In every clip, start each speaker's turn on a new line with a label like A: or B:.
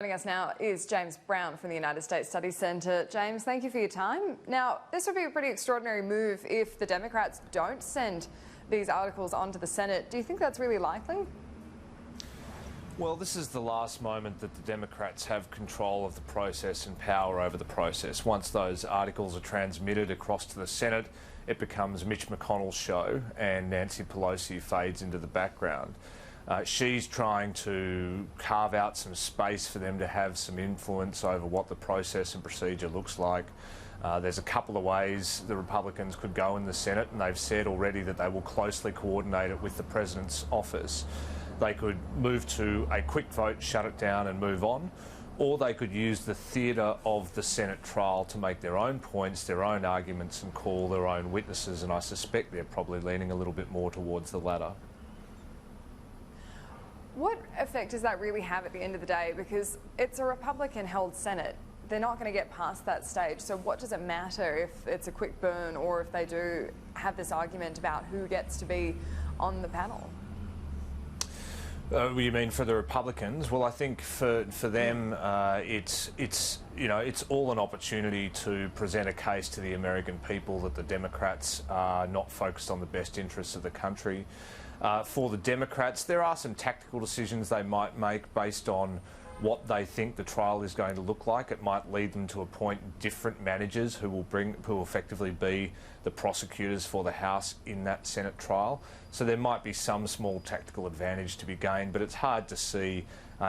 A: Joining us now is James Brown from the United States Studies Centre. James, thank you for your time. Now, this would be a pretty extraordinary move if the Democrats don't send these articles onto the Senate. Do you think that's really likely?
B: Well, this is the last moment that the Democrats have control of the process and power over the process. Once those articles are transmitted across to the Senate, it becomes Mitch McConnell's show and Nancy Pelosi fades into the background. She's trying to carve out some space for them to have some influence over what the process and procedure looks like. There's a couple of ways the Republicans could go in the Senate, and they've said already that they will closely coordinate it with the President's office. They could move to a quick vote, shut it down and move on, or they could use the theatre of the Senate trial to make their own points, their own arguments and call their own witnesses, and I suspect they're probably leaning a little bit more towards the latter.
A: What effect does that really have at the end of the day? Because it's a Republican-held Senate. They're not going to get past that stage. So what does it matter if it's a quick burn or if they do have this argument about who gets to be on the panel?
B: You mean for the Republicans? Well, I think for them, it's all an opportunity to present a case to the American people that the Democrats are not focused on the best interests of the country. For the Democrats, there are some tactical decisions they might make based on what they think the trial is going to look like. It might lead them to appoint different managers who will effectively be the prosecutors for the House in that Senate trial. So there might be some small tactical advantage to be gained, but it's hard to see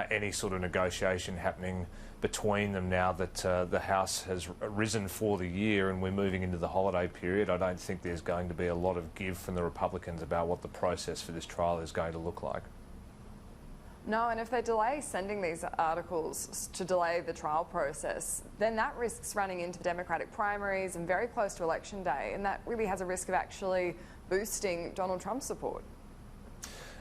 B: any sort of negotiation happening between them now that the House has risen for the year and we're moving into the holiday period. I don't think there's going to be a lot of give from the Republicans about what the process for this trial is going to look like.
A: No, and if they delay sending these articles to delay the trial process, then that risks running into the Democratic primaries and very close to Election Day, and that really has a risk of actually boosting Donald Trump's support.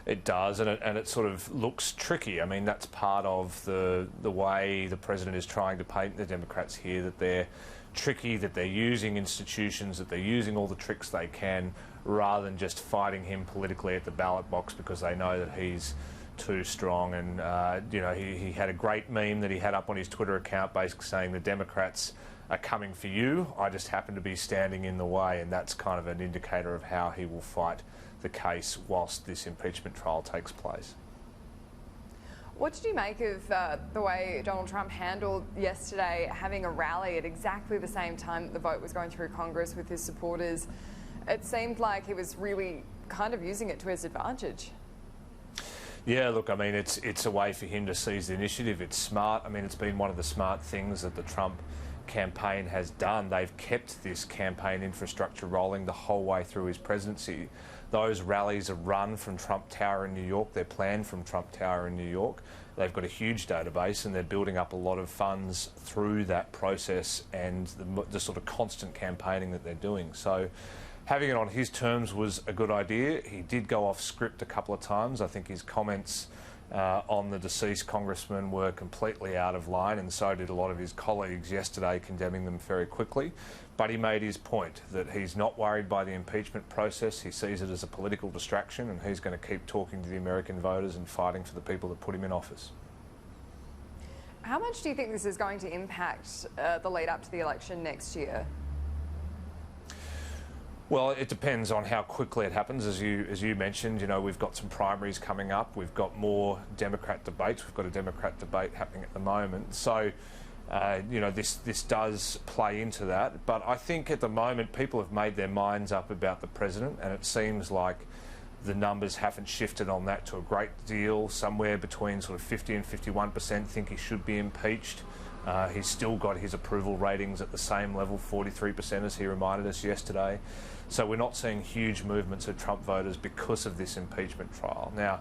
B: It does, and it sort of looks tricky. I mean, that's part of the way the President is trying to paint the Democrats here, that they're tricky, that they're using institutions, that they're using all the tricks they can, rather than just fighting him politically at the ballot box because they know that he's too strong. And he had a great meme that he had up on his Twitter account basically saying the Democrats are coming for you, I just happen to be standing in the way, and that's kind of an indicator of how he will fight the case whilst this impeachment trial takes place.
A: What did you make of the way Donald Trump handled yesterday, having a rally at exactly the same time that the vote was going through Congress with his supporters? It seemed like he was really kind of using it to his advantage.
B: Yeah, look, I mean, it's a way for him to seize the initiative. It's smart. I mean, it's been one of the smart things that the Trump campaign has done. They've kept this campaign infrastructure rolling the whole way through his presidency. Those rallies are run from Trump Tower in New York. They're planned from Trump Tower in New York. They've got a huge database and they're building up a lot of funds through that process and the sort of constant campaigning that they're doing. So having it on his terms was a good idea. He did go off script a couple of times. I think his comments on the deceased congressman were completely out of line, and so did a lot of his colleagues yesterday, condemning them very quickly. But he made his point that he's not worried by the impeachment process. He sees it as a political distraction, and he's going to keep talking to the American voters and fighting for the people that put him in office.
A: How much do you think this is going to impact the lead up to the election next year?
B: Well, it depends on how quickly it happens. As you mentioned, we've got some primaries coming up. We've got more Democrat debates. We've got a Democrat debate happening at the moment. So, this does play into that. But I think at the moment people have made their minds up about the President, and it seems like the numbers haven't shifted on that to a great deal. Somewhere between sort of 50 and 51% think he should be impeached. He's still got his approval ratings at the same level, 43%, as he reminded us yesterday. So we're not seeing huge movements of Trump voters because of this impeachment trial. Now,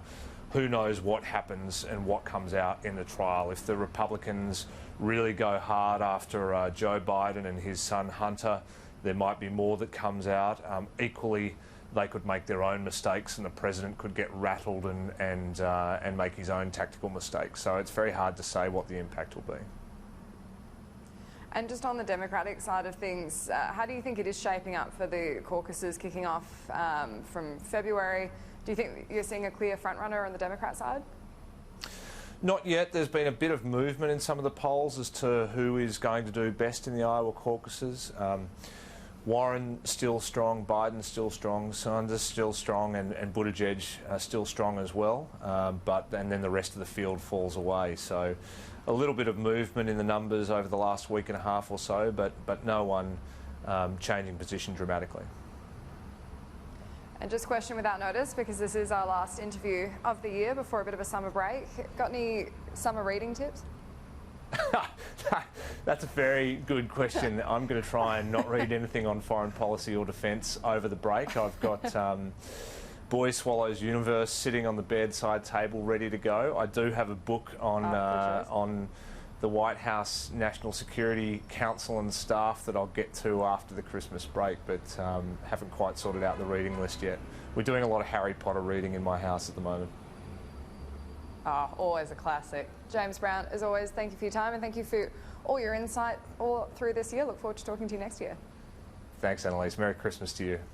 B: who knows what happens and what comes out in the trial. If the Republicans really go hard after Joe Biden and his son Hunter, there might be more that comes out. Equally, they could make their own mistakes and the President could get rattled and make his own tactical mistakes. So it's very hard to say what the impact will be.
A: And just on the Democratic side of things, how do you think it is shaping up for the caucuses kicking off from February? Do you think you're seeing a clear frontrunner on the Democrat side?
B: Not yet. There's been a bit of movement in some of the polls as to who is going to do best in the Iowa caucuses. Warren still strong, Biden still strong, Sanders still strong, and Buttigieg still strong as well. And then the rest of the field falls away. So a little bit of movement in the numbers over the last week and a half or so, but no one changing position dramatically.
A: And just question without notice, because this is our last interview of the year before a bit of a summer break. Got any summer reading tips?
B: That's a very good question. I'm going to try and not read anything on foreign policy or defence over the break. I've got Boy Swallows Universe sitting on the bedside table ready to go. I do have a book on the White House National Security Council and staff that I'll get to after the Christmas break, but haven't quite sorted out the reading list yet. We're doing a lot of Harry Potter reading in my house at the moment.
A: Always a classic. James Brown, as always, thank you for your time and thank you for all your insight all through this year. Look forward to talking to you next year.
B: Thanks, Annalise. Merry Christmas to you.